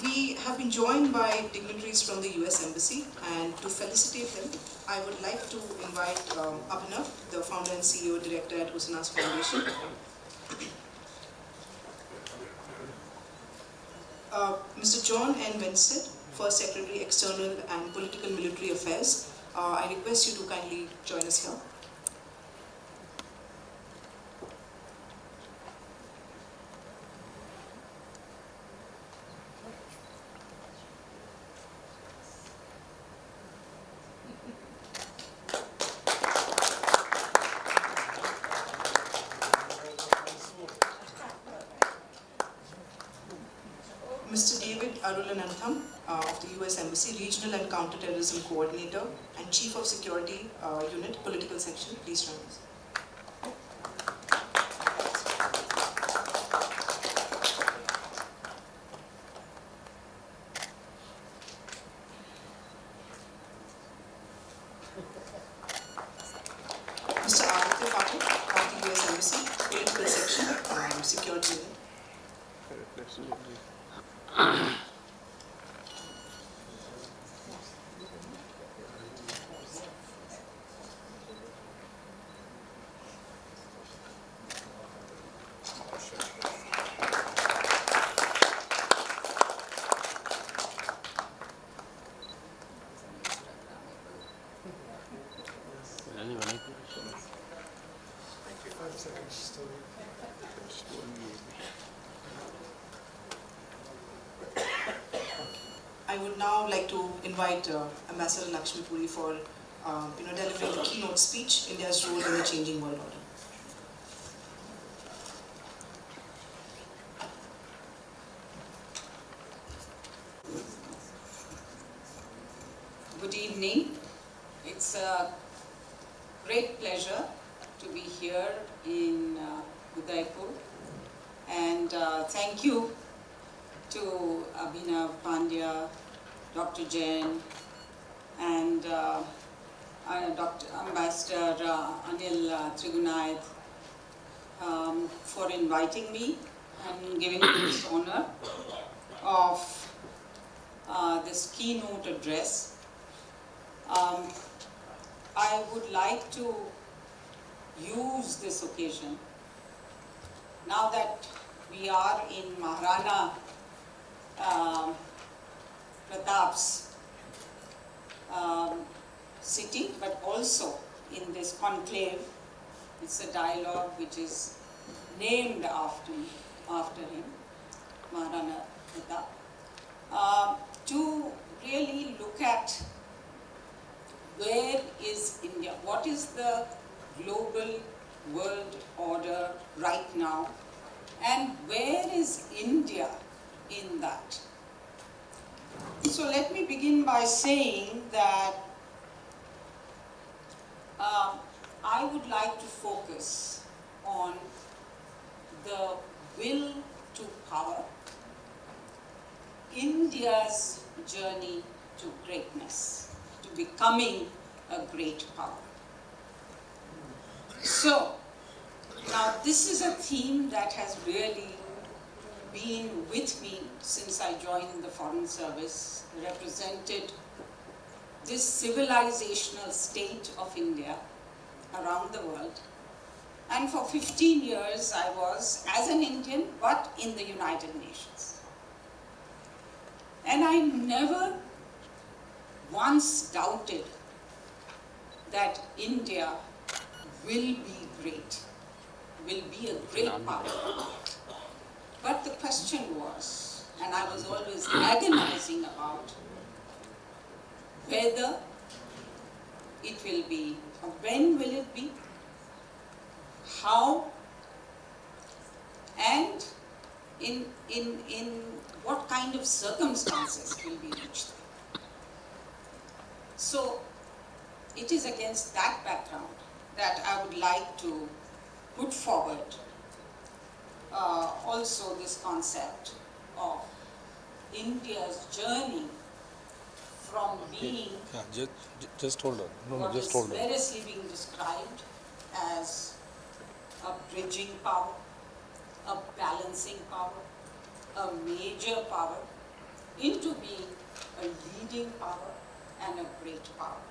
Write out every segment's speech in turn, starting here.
We have been joined by dignitaries from the US Embassy, and to felicitate them, I would like to invite Abhinav, the founder and CEO director at Usanas Foundation, Mr. John N. Winstead, First Secretary, External and Political Military Affairs. I request you to kindly join us here. Mr. David Arulanantham of the US Embassy, Regional and Counterterrorism Coordinator and Chief of Security Unit, Political Section. Please join us. Mr. Aditya Patil of the US Embassy, Political Section, Security Unit. I would now like to invite Ambassador Lakshmi Puri for delivering the keynote speech, India's role in the changing world order. Good evening. It's a great pleasure to be here in Udaipur, and thank you to Abhinav Pandya, Dr. Jain, and Dr. Ambassador Anil Trigunayat for inviting me and giving me this honor of this keynote address. I would like to use this occasion, now that we are in Maharana Pratap's city, but also in this conclave. It's a dialogue which is named after him, Maharana Pratap, to really look at where is India, what is the global world order right now, and where is India in that. So let me begin by saying that I would like to focus on the will to power, India's journey to greatness, to becoming a great power. So, now this is a theme that has really been with me since I joined the Foreign Service, represented this civilizational state of India around the world. And for 15 years I was as an Indian, but in the United Nations. And I never once doubted that India will be great, will be a great power. But the question was, and I was always agonizing about, whether it will be, or when will it be, how, and in what kind of circumstances will be reached. So it is against that background that I would like to put forward also this concept of India's journey from being just hold on. what is variously being described as a bridging power, a balancing power, a major power, into being a leading power and a great power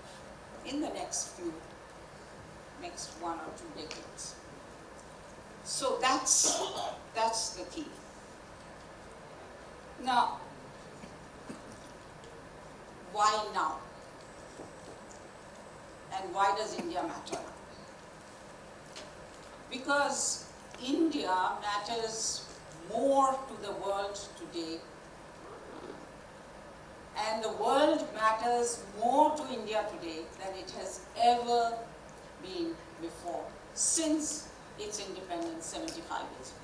in the next 1 or 2 decades. So that's the key. Now, why now? And why does India matter? Because India matters more to the world today, and the world matters more to India today than it has ever been before, since its independence 75 years ago.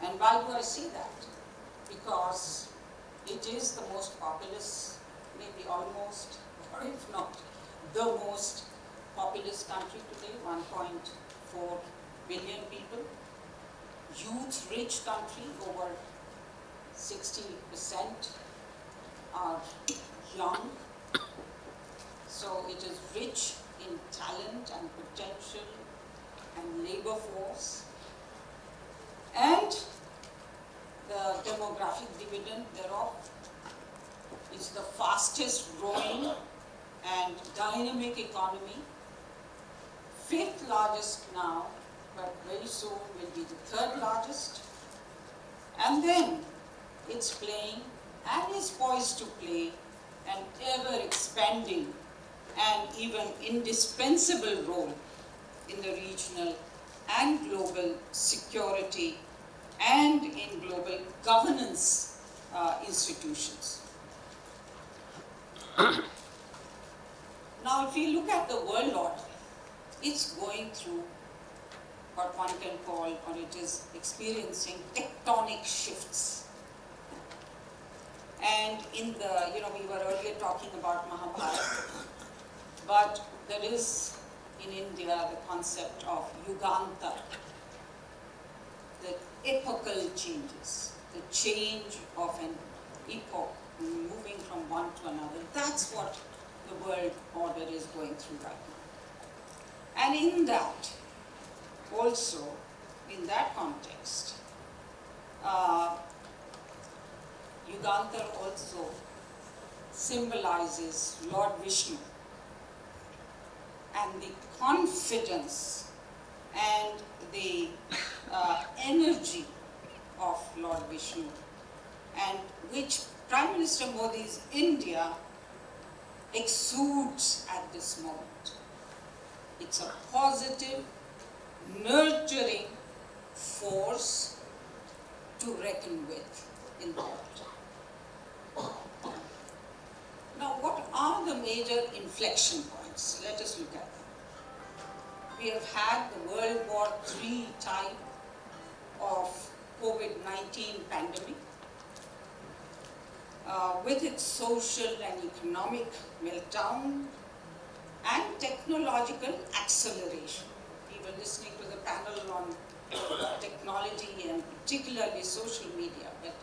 And why do I say that? Because it is the most populous, maybe almost, or if not, the most populous country today, 1.4 billion people. Youth-rich country, over 60% are young. So it is rich in talent and potential and labor force. And the demographic dividend thereof is the fastest growing and dynamic economy, 5th largest now, but very soon will be the 3rd largest. And then it's playing and is poised to play an ever expanding and even indispensable role in the regional and global security and in global governance institutions. Now, if you look at the world order, it's going through what one can call, or it is experiencing, tectonic shifts. And in the, we were earlier talking about Mahabharata, but there is in India the concept of Yuganta, the epochal changes, the change of an epoch, moving from one to another. That's what the world order is going through right now. And in that, also, in that context, Yuganta also symbolizes Lord Vishnu and the confidence and the energy of Lord Vishnu, and which Prime Minister Modi's India exudes at this moment. It's a positive, nurturing force to reckon with in the world. Now, what are the major inflection points? Let us look at them. We have had the World War III type of COVID-19 pandemic with its social and economic meltdown and technological acceleration. We were listening to the panel on technology and particularly social media, but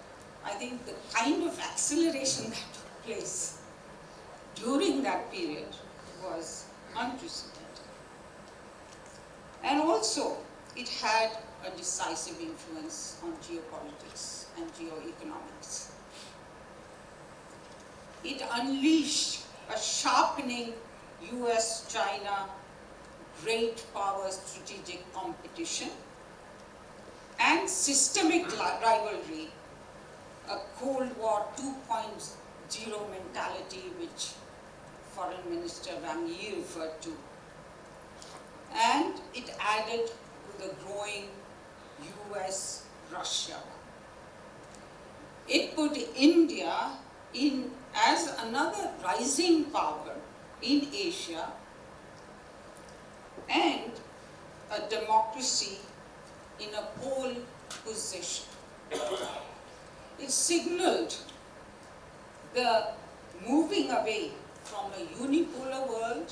I think the kind of acceleration that took place during that period was unprecedented. And also, it had a decisive influence on geopolitics and geoeconomics. It unleashed a sharpening US-China great power strategic competition and systemic rivalry, a Cold War 2.0 mentality which Foreign Minister Wang Yi referred to. And it added to the growing US-Russia. It put India in as another rising power in Asia and a democracy in a pole position. It signaled the moving away from a unipolar world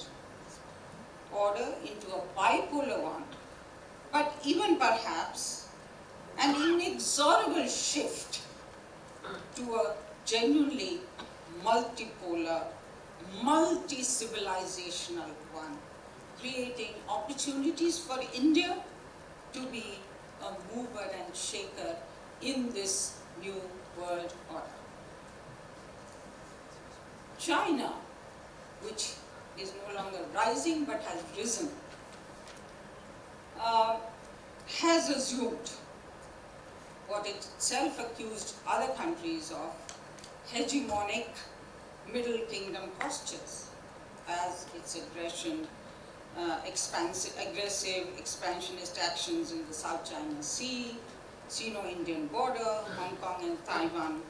order into a bipolar one, but even perhaps an inexorable shift to a genuinely multipolar, multi-civilizational one, creating opportunities for India to be a mover and shaker in this new world order. China, which is no longer rising but has risen, has assumed what it itself accused other countries of, hegemonic Middle Kingdom postures, as its aggressive expansionist actions in the South China Sea, Sino-Indian border, Hong Kong and Taiwan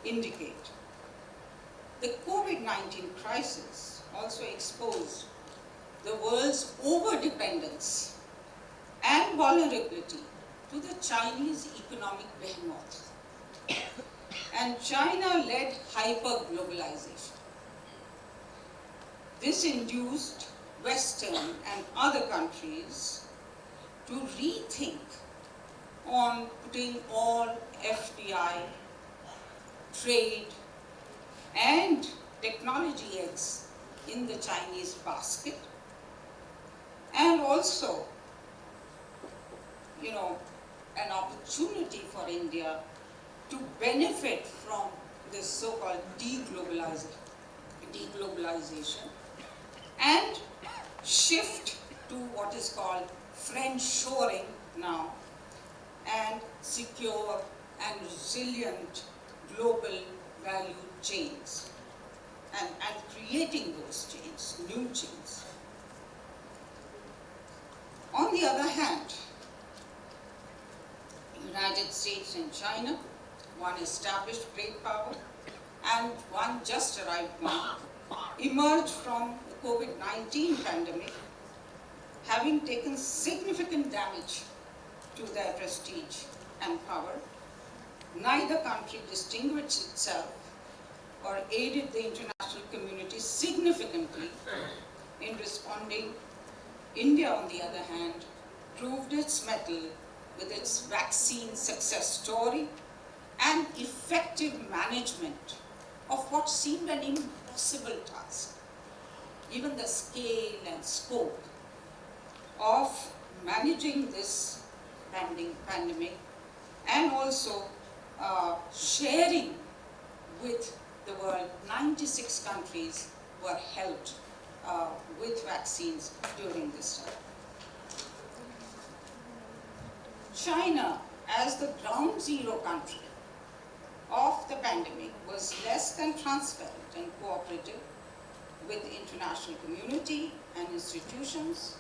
indicate. The COVID-19 crisis also exposed the world's over-dependence and vulnerability to the Chinese economic behemoth and China-led hyper-globalization. This induced Western and other countries to rethink on putting all FDI, trade, and technology eggs in the Chinese basket, and also, an opportunity for India to benefit from this so-called deglobalization and shift to what is called friendshoring now, and secure and resilient global value chains, and creating those chains, new chains. On the other hand, United States and China, one established great power and one just arrived one, emerged from the COVID-19 pandemic having taken significant damage to their prestige and power. Neither country distinguished itself or aided the international community significantly in responding. India, on the other hand, proved its mettle with its vaccine success story and effective management of what seemed an impossible task. Given the scale and scope of managing this pandemic and also sharing with the world, 96 countries were helped with vaccines during this time. China, as the ground zero country of the pandemic, was less than transparent and cooperative with the international community and institutions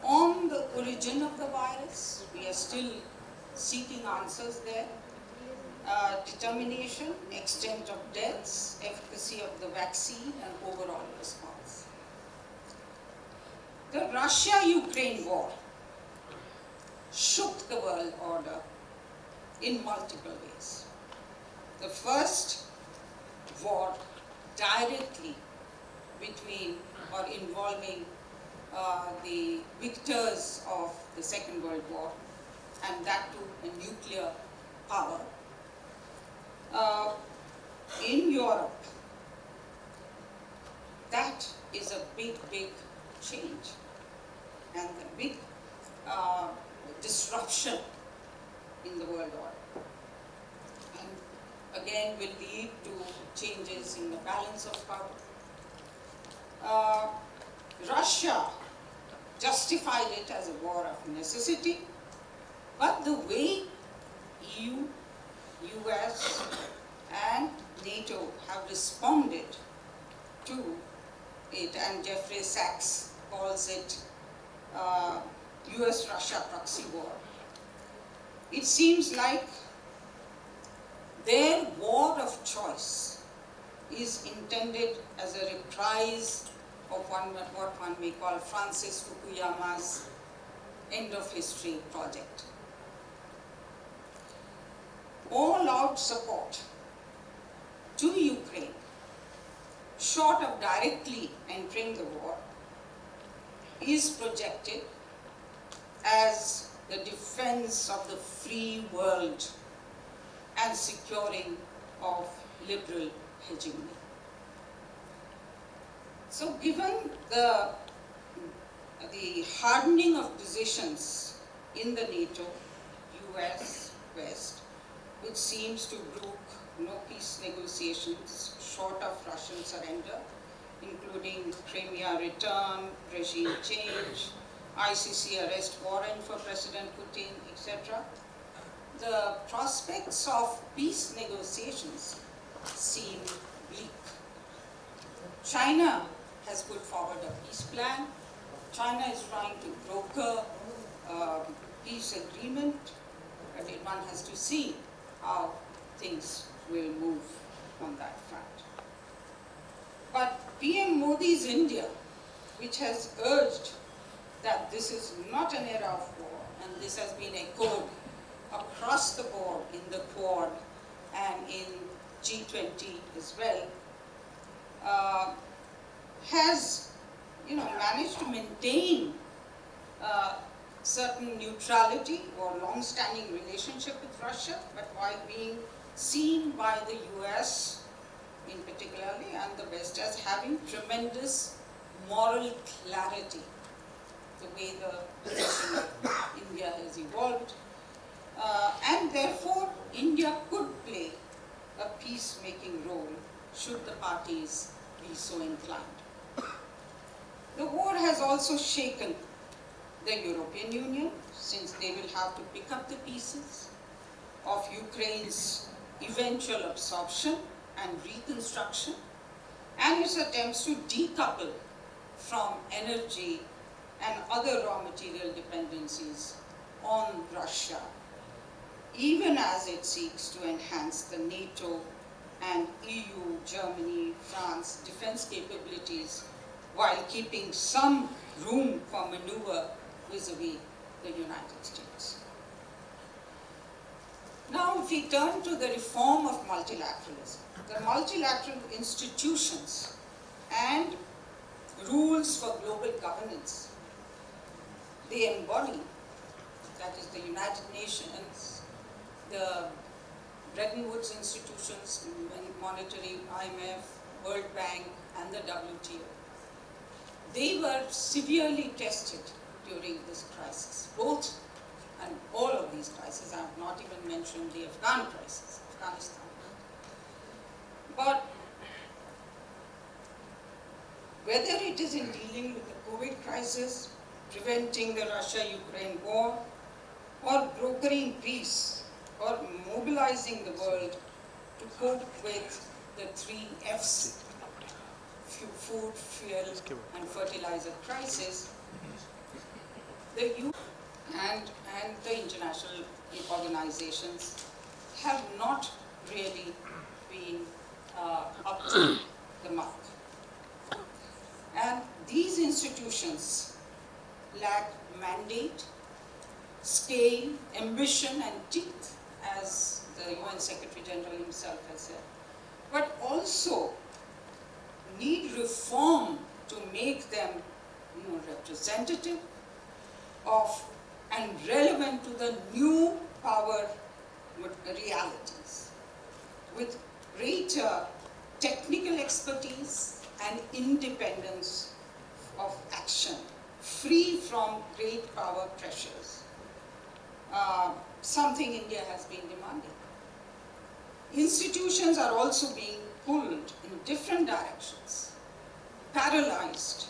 on the origin of the virus. We are still seeking answers there. Determination, extent of deaths, efficacy of the vaccine, and overall response. The Russia-Ukraine war shook the world order in multiple ways. The first war directly between or involving the victors of the Second World War, and that too a nuclear power. In Europe, that is a big, big change and a big disruption in the world order. And again will lead to changes in the balance of power. Russia justified it as a war of necessity, but the way EU, US, and NATO have responded to it, and Jeffrey Sachs calls it US-Russia proxy war. It seems like their war of choice is intended as a reprise of what one may call Francis Fukuyama's end of history project. All-out support to Ukraine, short of directly entering the war, is projected as the defense of the free world and securing of liberal hegemony. So given the hardening of positions in the NATO, US, West, which seems to brook no peace negotiations short of Russian surrender, including Crimea return, regime change, ICC arrest warrant for President Putin, etc. The prospects of peace negotiations seem bleak. China has put forward a peace plan. China is trying to broker a peace agreement, but one has to see how things will move on that front. But PM Modi's India, which has urged that this is not an era of war, and this has been echoed across the board in the Quad and in G20 as well, has managed to maintain certain neutrality or long-standing relationship with Russia, but while being seen by the US in particularly and the West as having tremendous moral clarity, the way the position of India has evolved. And therefore, India could play a peacemaking role should the parties be so inclined. The war has also shaken the European Union, since they will have to pick up the pieces of Ukraine's eventual absorption and reconstruction, and its attempts to decouple from energy and other raw material dependencies on Russia, even as it seeks to enhance the NATO and EU, Germany, France defense capabilities while keeping some room for maneuver vis-a-vis the United States. Now, if we turn to the reform of multilateralism, the multilateral institutions and rules for global governance they embody, that is the United Nations, the Bretton Woods institutions, monetary, IMF, World Bank, and the WTO. They were severely tested during this crisis, both and all of these crises. I have not even mentioned the Afghanistan. But whether it is in dealing with the COVID crisis, preventing the Russia-Ukraine war, or brokering peace, or mobilizing the world to cope with the 3 Fs, food, fuel, and fertilizer crisis, the UN and the international organizations have not really been up to the mark. And these institutions lack mandate, scale, ambition, and teeth, as the UN Secretary General himself has said, but also need reform to make them more representative of and relevant to the new power realities, with greater technical expertise and independence of action, free from great power pressures, something India has been demanding. Institutions are also being pulled in different directions, paralyzed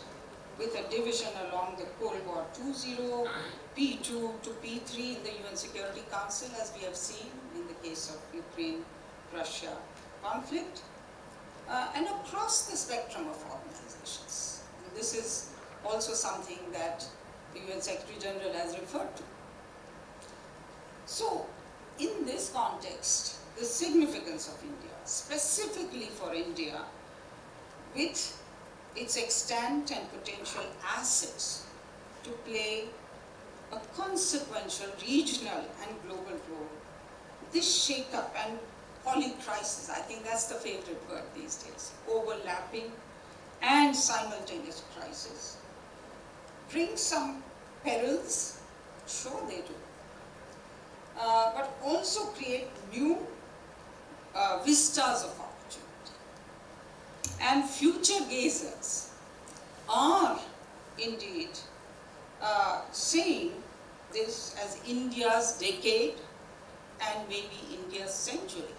with a division along the Cold War 2.0, P2 to P3 in the UN Security Council, as we have seen in the case of Ukraine-Russia conflict, and across the spectrum of organizations. And this is also something that the UN Secretary General has referred to. So, in this context, the significance of India, specifically for India, with its extent and potential assets to play a consequential regional and global role, this shake-up and polycrisis, I think that's the favorite word these days, overlapping and simultaneous crisis, brings some perils, sure they do, but also create new vistas of opportunity. And future gazers are indeed saying this as India's decade and maybe India's century.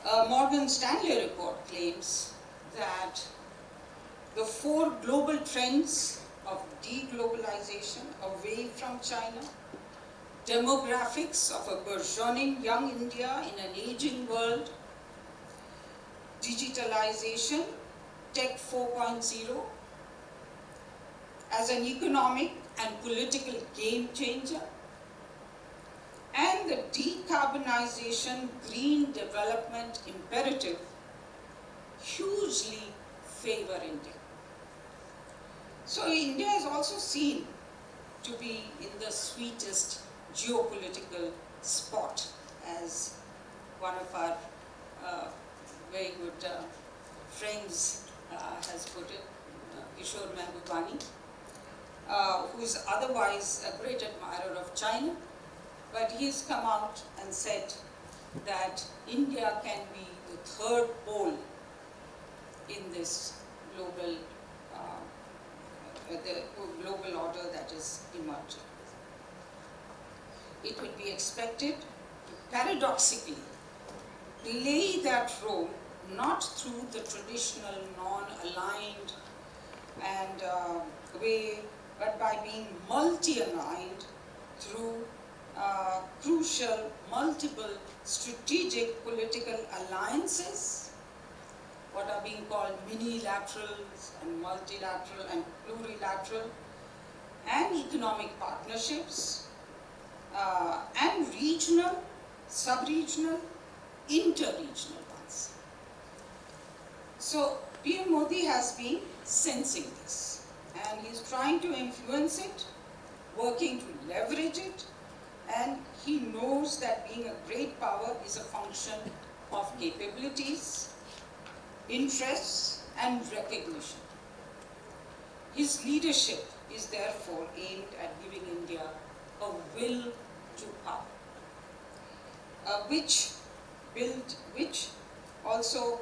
A Morgan Stanley report claims that the 4 global trends of deglobalization away from China, demographics of a burgeoning young India in an aging world, digitalization, Tech 4.0, as an economic and political game changer, and the decarbonization green development imperative hugely favor India. So India is also seen to be in the sweetest geopolitical spot, as one of our very good friends has put it, Kishore Mahbubani, who is otherwise a great admirer of China, but he's come out and said that India can be the 3rd pole in this global, the global order that is emerging. It would be expected to paradoxically play that role not through the traditional non-aligned and way, but by being multi-aligned through crucial multiple strategic political alliances, what are being called minilaterals and multilateral and plurilateral, and economic partnerships, and regional, sub-regional, inter-regional ones. So PM Modi has been sensing this, and he's trying to influence it, working to leverage it, and he knows that being a great power is a function of capabilities, interests, and recognition. His leadership is therefore aimed at giving India a will to power, which also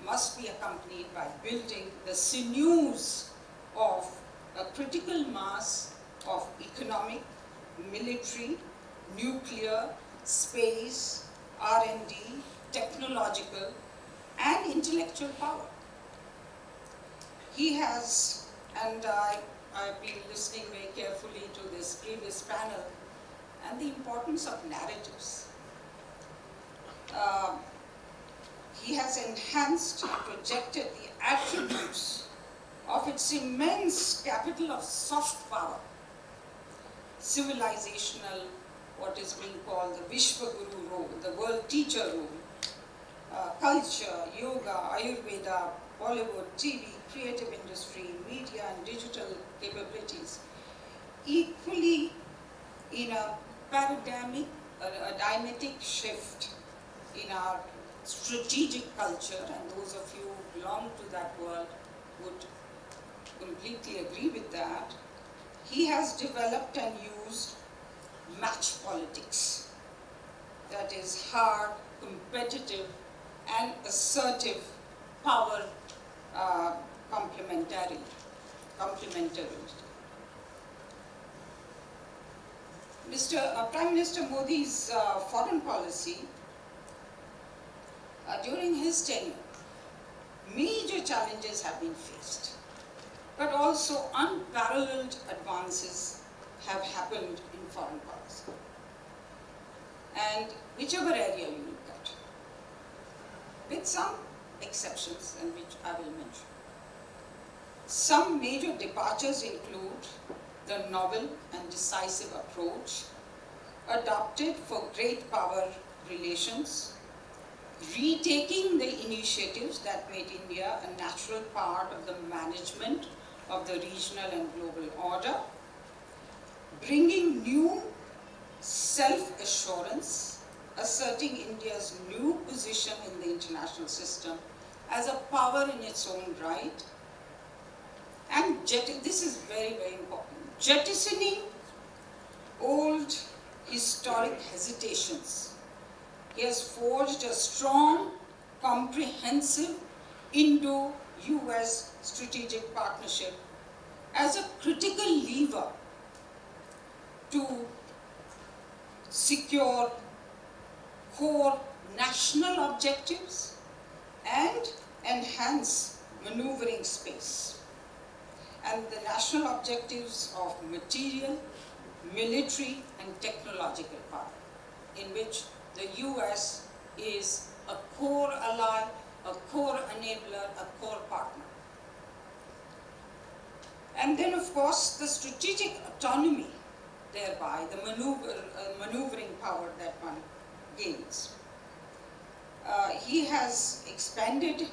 must be accompanied by building the sinews of a critical mass of economic, military, nuclear, space, R&D, technological, and intellectual power. He has, and I've been listening very carefully to this previous panel, and the importance of narratives. He has enhanced and projected the attributes of its immense capital of soft power, civilizational, what is being called the Vishwaguru role, the world teacher role, culture, yoga, Ayurveda, Bollywood, TV, creative industry, media and digital capabilities, equally in a paradigmic, a dynamic shift in our strategic culture, and those of you who belong to that world would completely agree with that. He has developed and used match politics, that is hard, competitive, and assertive power complementarity. Prime Minister Modi's foreign policy during his tenure, major challenges have been faced, but also unparalleled advances have happened in foreign policy. And whichever area you look at, with some exceptions, and which I will mention. Some major departures include the novel and decisive approach adopted for great power relations, retaking the initiatives that made India a natural part of the management of the regional and global order, bringing new self-assurance, asserting India's new position in the international system as a power in its own right, and this is very, very important, jettisoning old historic hesitations. He has forged a strong, comprehensive Indo-US strategic partnership as a critical lever to secure core national objectives and enhance maneuvering space. And the national objectives of material, military and technological power, in which the US is a core ally, a core enabler, a core partner. And then of course the strategic autonomy, thereby the maneuvering power that one gains. He has expanded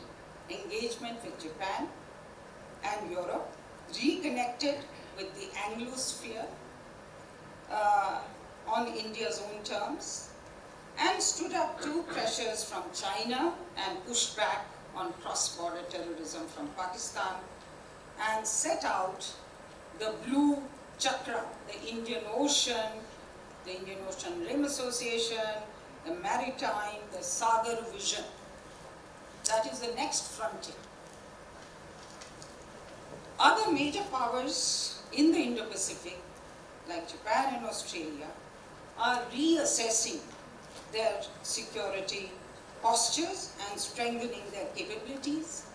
engagement with Japan and Europe, reconnected with the Anglosphere on India's own terms, and stood up to pressures from China and pushed back on cross-border terrorism from Pakistan, and set out the Blue Chakra, the Indian Ocean Rim Association, the Maritime, the Sagar Vision. That is the next frontier. Other major powers in the Indo-Pacific, like Japan and Australia, are reassessing their security postures and strengthening their capabilities,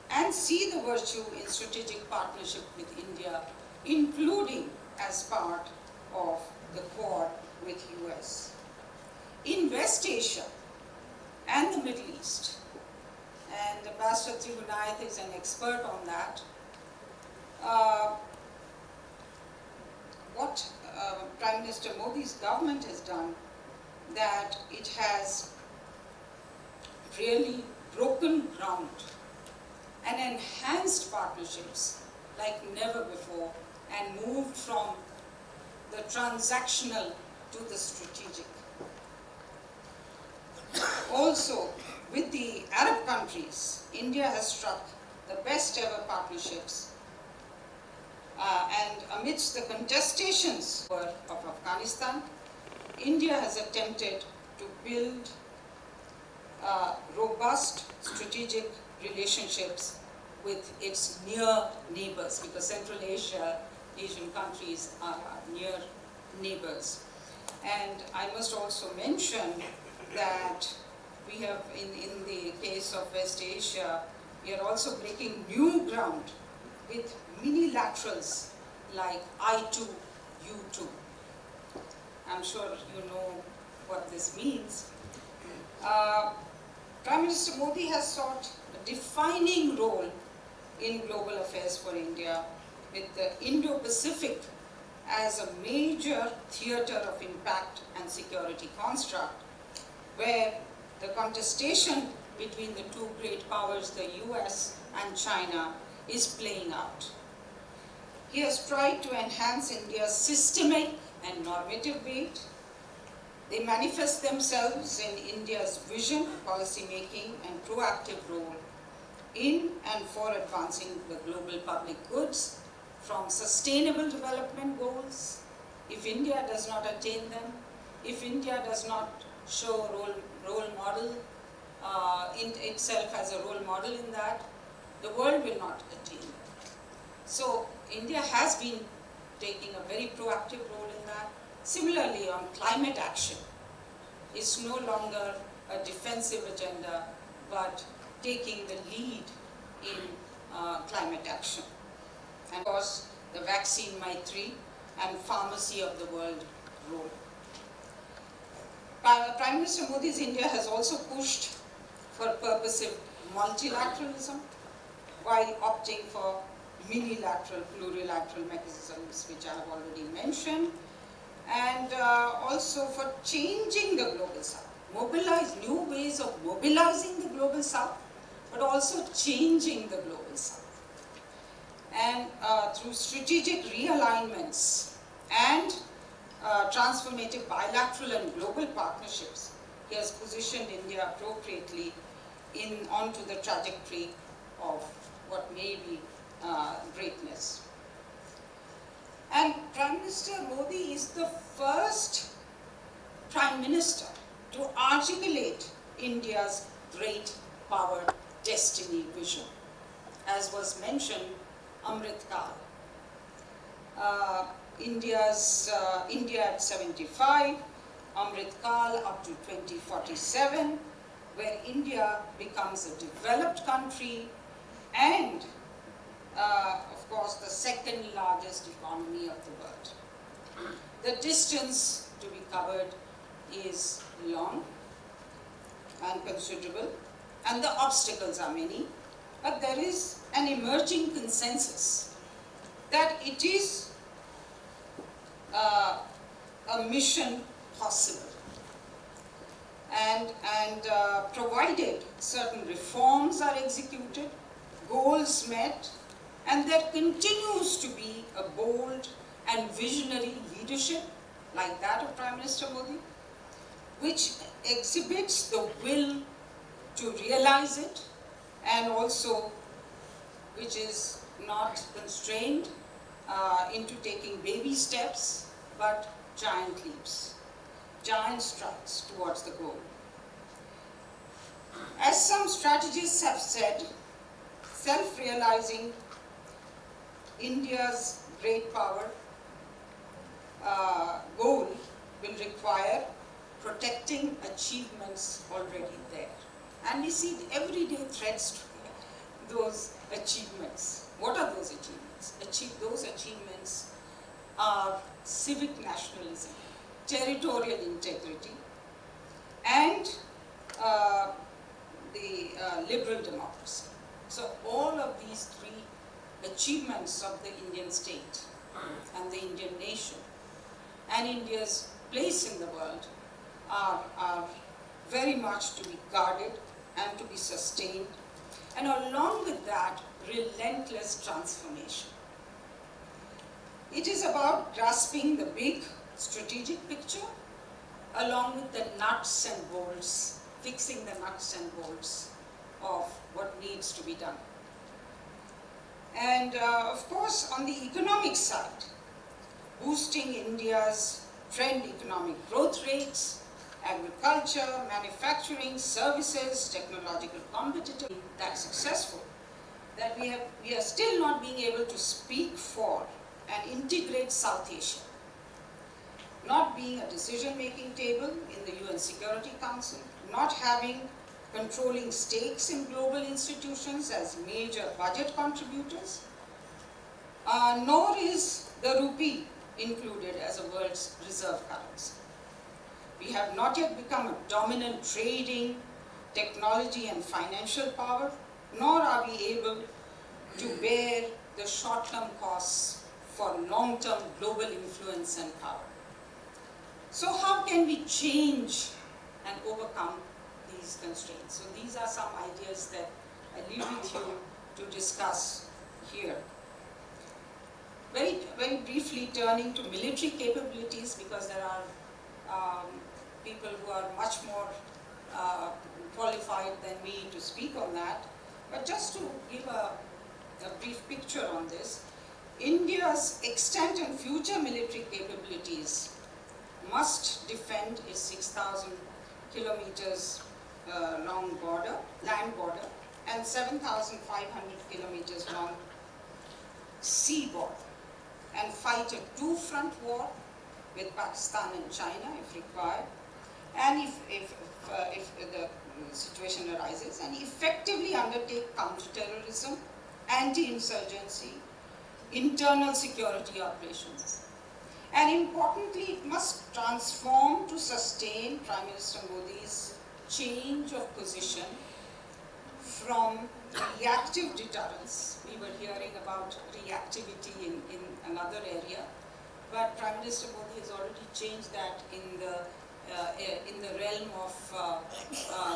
and see the virtue in strategic partnership with India, including as part of the Quad with US. In West Asia and the Middle East, and Ambassador Tribhunayath is an expert on that, what Prime Minister Modi's government has done, that it has really broken ground and enhanced partnerships like never before, and moved from the transactional to the strategic. Also, with the Arab countries, India has struck the best ever partnerships, and amidst the contestations of Afghanistan, India has attempted to build robust strategic relationships with its near neighbors, because Central Asia, Asian countries are our near neighbors. And I must also mention that we have, in the case of West Asia, we are also breaking new ground with minilaterals like I2U2. I'm sure you know what this means. Prime Minister Modi has sought a defining role in global affairs for India, with the Indo-Pacific as a major theater of impact and security construct, where the contestation between the two great powers, the US and China, is playing out. He has tried to enhance India's systemic and normative weight. They manifest themselves in India's vision, policy making and proactive role in and for advancing the global public goods, from sustainable development goals. If India does not attain them, if India does not show a role model in itself as a role model in that, the world will not attain them. So India has been taking a very proactive role in that. Similarly, on climate action, it's no longer a defensive agenda, but taking the lead in climate action. And of course, the vaccine Maitri and pharmacy of the world role. Prime Minister Modi's India has also pushed for purposive multilateralism while opting for minilateral, plurilateral mechanisms, which I have already mentioned, and also for changing the global south. New ways of mobilizing the global south, but also changing the global south. And through strategic realignments and transformative bilateral and global partnerships, he has positioned India appropriately onto the trajectory of what may be greatness. And Prime Minister Modi is the first Prime Minister to articulate India's great power destiny vision. As was mentioned, Amrit Kal. India at 75, Amrit Kal up to 2047, where India becomes a developed country and, of course, the second largest economy of the world. The distance to be covered is long and considerable, and the obstacles are many, but there is an emerging consensus that it is a mission possible. And provided certain reforms are executed, goals met, and there continues to be a bold and visionary leadership like that of Prime Minister Modi, which exhibits the will to realize it and also which is not constrained into taking baby steps but giant leaps, giant strides towards the goal. As some strategists have said, self-realizing India's great power goal will require protecting achievements already there. And we see everyday threats to those achievements. What are those achievements? Those achievements are civic nationalism, territorial integrity, and the liberal democracy. So all of these three achievements of the Indian state and the Indian nation and India's place in the world are very much to be guarded and to be sustained, and along with that, relentless transformation. It is about grasping the big strategic picture along with the nuts and bolts, fixing the nuts and bolts of what needs to be done. And of course, on the economic side, boosting India's trend economic growth rates, agriculture, manufacturing, services, technological competitiveness, that successful, that we are still not being able to speak for and integrate South Asia, not being a decision-making table in the UN Security Council, not having controlling stakes in global institutions as major budget contributors, nor is the rupee included as a world's reserve currency. We have not yet become a dominant trading, technology and financial power, nor are we able to bear the short-term costs for long-term global influence and power. So how can we change and overcome these constraints? So these are some ideas that I leave with you to discuss here. Very, very briefly turning to military capabilities, because there are people who are much more qualified than me to speak on that. But just to give a brief picture on this, India's extent and future military capabilities must defend its 6,000 kilometers long border, land border, and 7,500 kilometers long sea border, and fight a two-front war with Pakistan and China if required, and if the situation arises, and effectively undertake counter-terrorism, anti-insurgency, internal security operations. And importantly, it must transform to sustain Prime Minister Modi's change of position from reactive deterrence. We were hearing about reactivity in another area, but Prime Minister Modi has already changed that in the realm of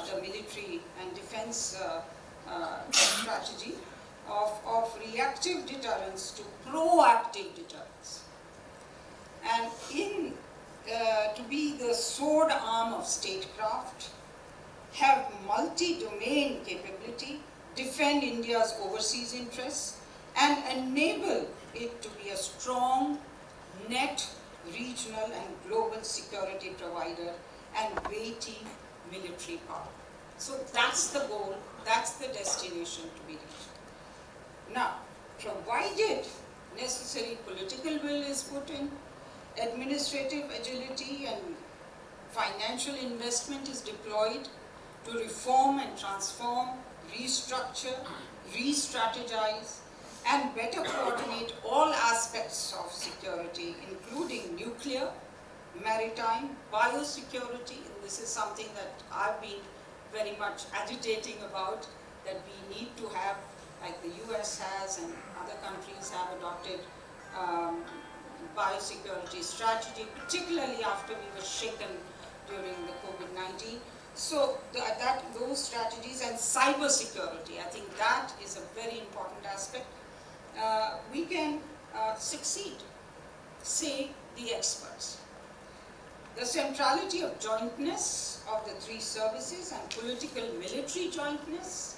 the military and defense strategy of reactive deterrence to proactive deterrence. And to be the sword arm of statecraft, have multi-domain capability, defend India's overseas interests, and enable it to be a strong, net, regional and global security provider and weighty military power. So that's the goal, that's the destination to be reached. Now, provided necessary political will is put in, administrative agility and Financial investment is deployed to reform and transform, restructure, re-strategize, and better coordinate all aspects of security, including nuclear, maritime, biosecurity, and this is something that I've been very much agitating about, that we need to have, like the US has and other countries have adopted biosecurity strategy, particularly after we were shaken during the COVID-19. So those strategies and cyber security, I think that is a very important aspect. We can succeed, say the experts. The centrality of jointness of the three services and political military jointness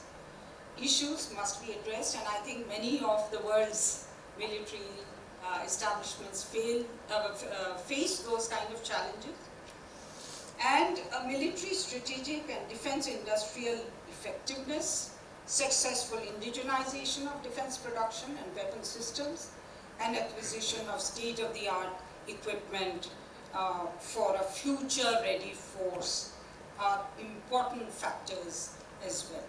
issues must be addressed, and I think many of the world's military establishments face those kind of challenges. And a military strategic and defense industrial effectiveness, successful indigenization of defense production and weapon systems, and acquisition of state-of-the-art equipment for a future-ready force are important factors as well.